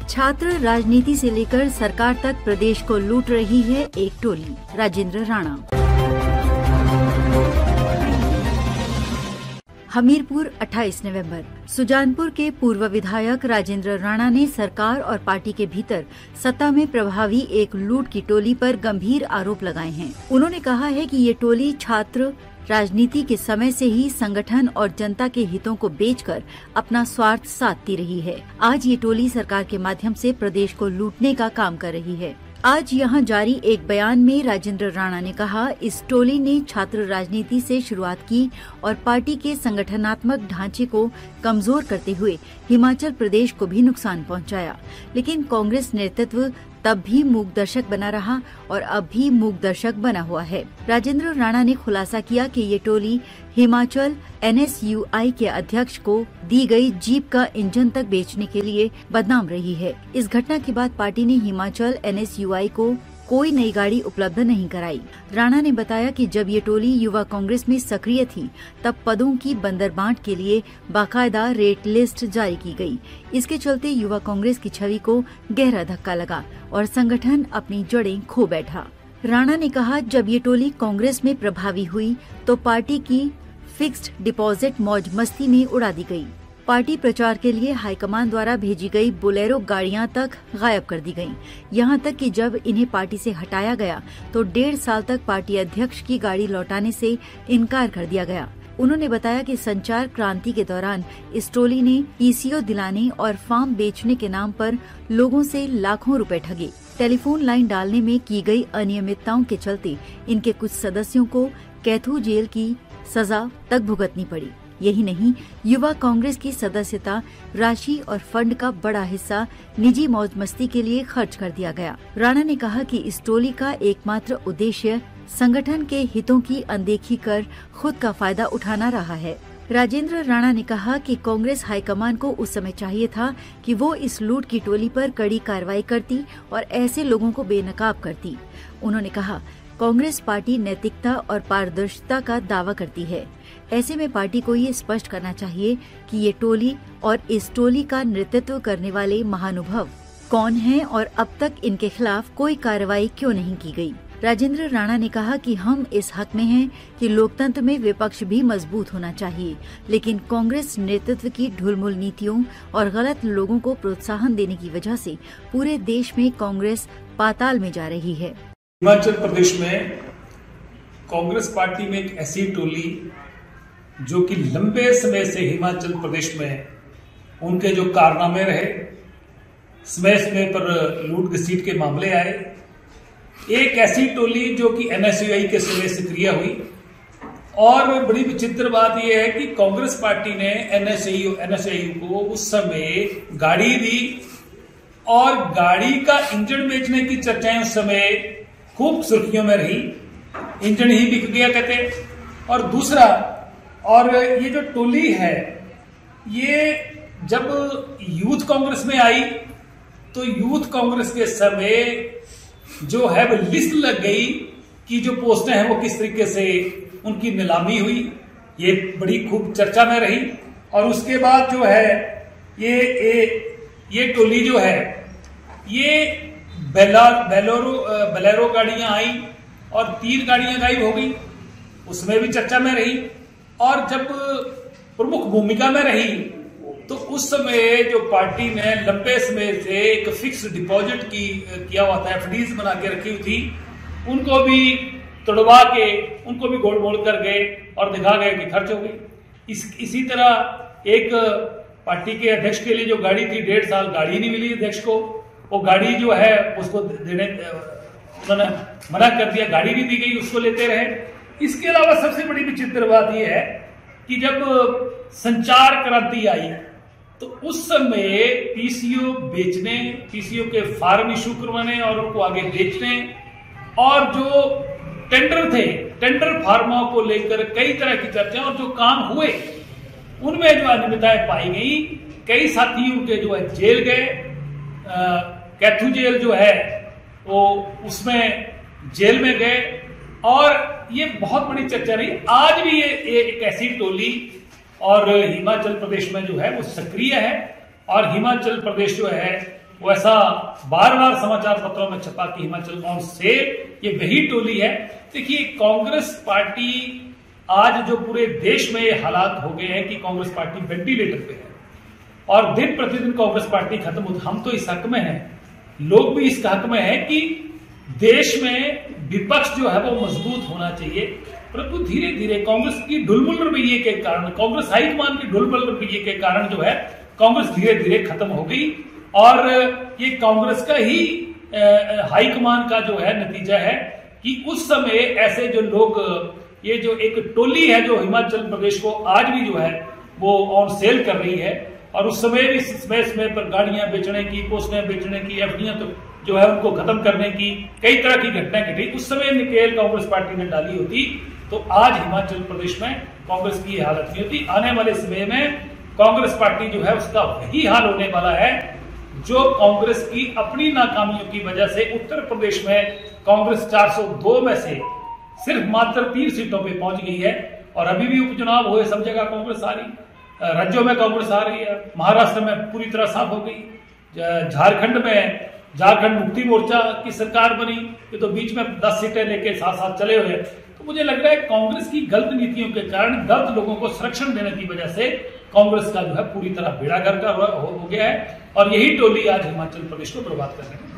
छात्र राजनीति से लेकर सरकार तक प्रदेश को लूट रही है एक टोली। राजेंद्र राणा। हमीरपुर 28 नवंबर। सुजानपुर के पूर्व विधायक राजेंद्र राणा ने सरकार और पार्टी के भीतर सत्ता में प्रभावी एक लूट की टोली पर गंभीर आरोप लगाए हैं। उन्होंने कहा है कि ये टोली छात्र राजनीति के समय से ही संगठन और जनता के हितों को बेचकर अपना स्वार्थ साधती रही है। आज ये टोली सरकार के माध्यम से प्रदेश को लूटने का काम कर रही है। आज यहां जारी एक बयान में राजेंद्र राणा ने कहा, इस टोली ने छात्र राजनीति से शुरुआत की और पार्टी के संगठनात्मक ढांचे को कमजोर करते हुए हिमाचल प्रदेश को भी नुकसान पहुंचाया। लेकिन कांग्रेस नेतृत्व तब भी मूक दर्शक बना रहा और अब भी मूक दर्शक बना हुआ है। राजेंद्र राणा ने खुलासा किया कि ये टोली हिमाचल NSUI के अध्यक्ष को दी गई जीप का इंजन तक बेचने के लिए बदनाम रही है। इस घटना के बाद पार्टी ने हिमाचल NSUI को कोई नई गाड़ी उपलब्ध नहीं कराई। राणा ने बताया कि जब ये टोली युवा कांग्रेस में सक्रिय थी तब पदों की बंदरबांट के लिए बाकायदा रेट लिस्ट जारी की गई। इसके चलते युवा कांग्रेस की छवि को गहरा धक्का लगा और संगठन अपनी जड़ें खो बैठा। राणा ने कहा, जब ये टोली कांग्रेस में प्रभावी हुई तो पार्टी की फिक्स्ड डिपॉजिट मौज मस्ती में उड़ा दी गई। पार्टी प्रचार के लिए हाईकमान द्वारा भेजी गई बोलेरो गाड़ियां तक गायब कर दी गईं। यहां तक कि जब इन्हें पार्टी से हटाया गया तो 1.5 साल तक पार्टी अध्यक्ष की गाड़ी लौटाने से इनकार कर दिया गया। उन्होंने बताया कि संचार क्रांति के दौरान इस टोली ने PCO दिलाने और फार्म बेचने के नाम पर लोगों से लाखों रुपए ठगे। टेलीफोन लाइन डालने में की गई अनियमितताओं के चलते इनके कुछ सदस्यों को कैथू जेल की सजा तक भुगतनी पड़ी। यही नहीं, युवा कांग्रेस की सदस्यता राशि और फंड का बड़ा हिस्सा निजी मौज मस्ती के लिए खर्च कर दिया गया। राणा ने कहा कि इस टोली का एकमात्र उद्देश्य संगठन के हितों की अनदेखी कर खुद का फायदा उठाना रहा है। राजेंद्र राणा ने कहा कि कांग्रेस हाईकमान को उस समय चाहिए था कि वो इस लूट की टोली पर कड़ी कार्रवाई करती और ऐसे लोगों को बेनकाब करती। उन्होंने कहा, कांग्रेस पार्टी नैतिकता और पारदर्शिता का दावा करती है। ऐसे में पार्टी को ये स्पष्ट करना चाहिए कि ये टोली और इस टोली का नेतृत्व करने वाले महानुभाव कौन हैं और अब तक इनके खिलाफ कोई कार्रवाई क्यों नहीं की गई। राजेंद्र राणा ने कहा कि हम इस हक में हैं कि लोकतंत्र में विपक्ष भी मजबूत होना चाहिए, लेकिन कांग्रेस नेतृत्व की ढुलमुल नीतियों और गलत लोगों को प्रोत्साहन देने की वजह से पूरे देश में कांग्रेस पाताल में जा रही है। हिमाचल प्रदेश में कांग्रेस पार्टी में एक ऐसी टोली जो कि लंबे समय से हिमाचल प्रदेश में उनके जो कारनामे रहे, समय समय पर लूट घसीट के मामले आए, एक ऐसी टोली जो कि NSUI के समय सक्रिय हुई। और बड़ी विचित्र बात यह है कि कांग्रेस पार्टी ने NSUI को उस समय गाड़ी दी और गाड़ी का इंजन बेचने की चर्चाएं उस समय खूब सुर्खियों में रही। इंजन ही बिक गया कहते। और दूसरा, और ये जो टोली है ये जब यूथ कांग्रेस में आई तो यूथ कांग्रेस के समय जो है वो लिस्ट लग गई कि जो पोस्टें हैं वो किस तरीके से उनकी नीलामी हुई, ये बड़ी खूब चर्चा में रही। और उसके बाद जो है ये टोली जो है ये बेलेरो गाड़ियां आई और 3 गाड़ियां गायब हो गई, उसमें भी चर्चा में रही। और जब प्रमुख भूमिका में रही तो उस समय जो पार्टी ने लंबे समय से एक फिक्स डिपॉजिट किया हुआ था, FDs बना के रखी हुई थी, उनको भी तोड़वा के उनको भी गोल मोड़ कर गए और दिखा गए कि खर्च हो गई। इसी तरह एक पार्टी के अध्यक्ष के लिए जो गाड़ी थी, 1.5 साल गाड़ी नहीं मिली अध्यक्ष को, वो गाड़ी जो है उसको देने उन्होंने मना कर दिया, गाड़ी नहीं दी गई, उसको लेते रहे। इसके अलावा सबसे बड़ी विचित्र बात यह है कि जब संचार क्रांति आई तो उस समय PCO के फार्म इशू करवाने और उनको आगे बेचने और जो टेंडर थे, टेंडर फार्मों को लेकर कई तरह की चर्चा और जो काम हुए उनमें जो अनियमितताएं पाई गई। कई साथी उनके जो है जेल गए, कैथू जेल जो है वो उसमें जेल में गए और ये बहुत बड़ी चर्चा रही। आज भी ये एक ऐसी टोली और हिमाचल प्रदेश में जो है वो सक्रिय है और हिमाचल प्रदेश जो है वो ऐसा बार बार समाचार पत्रों में छपा कि हिमाचल ऑन सेल, ये वही टोली है। देखिए, कांग्रेस पार्टी आज जो पूरे देश में ये हालात हो गए हैं कि कांग्रेस पार्टी वेंटिलेटर पे है और दिन प्रतिदिन कांग्रेस पार्टी खत्म होती। हम तो इस हक में हैं, लोग भी इस हक में हैं कि देश में विपक्ष जो है वो मजबूत होना चाहिए, परंतु धीरे धीरे कांग्रेस की ढुलमुल रवैये के कारण, कांग्रेस हाईकमान के ढुलमुल रवैये के कारण जो है कांग्रेस धीरे धीरे खत्म हो गई और ये कांग्रेस का ही हाईकमान का जो है नतीजा है कि उस समय ऐसे जो लोग, ये जो एक टोली है जो हिमाचल प्रदेश को आज भी जो है वो ऑन सेल कर रही है और उस समय भी समय पर गाड़ियां बेचने की, पोस्टें बेचने की, एफडीआं तो जो है उनको खत्म करने की कई तरह की घटनाएं घटी। उस समय निकेल कांग्रेस पार्टी ने डाली होती तो आज हिमाचल प्रदेश में कांग्रेस की हालत नहीं होती। आने वाले समय में कांग्रेस पार्टी जो है उसका वही हाल होने वाला है जो कांग्रेस की अपनी नाकामियों की वजह से उत्तर प्रदेश में कांग्रेस 402 में से सिर्फ मात्र 3 सीटों पे पहुंच गई है और अभी भी उपचुनाव हुए, सब जगह कांग्रेस आ रही, राज्यों में कांग्रेस आ रही है, महाराष्ट्र में पूरी तरह साफ हो गई, झारखंड में झारखंड मुक्ति मोर्चा की सरकार बनी, ये तो बीच में 10 सीटें लेके साथ साथ चले हुए। तो मुझे लग रहा है कांग्रेस की गलत नीतियों के कारण, गलत लोगों को संरक्षण देने की वजह से कांग्रेस का जो है पूरी तरह बेड़ा गर्क हो गया है और यही टोली आज हिमाचल प्रदेश को बर्बाद कर रही है।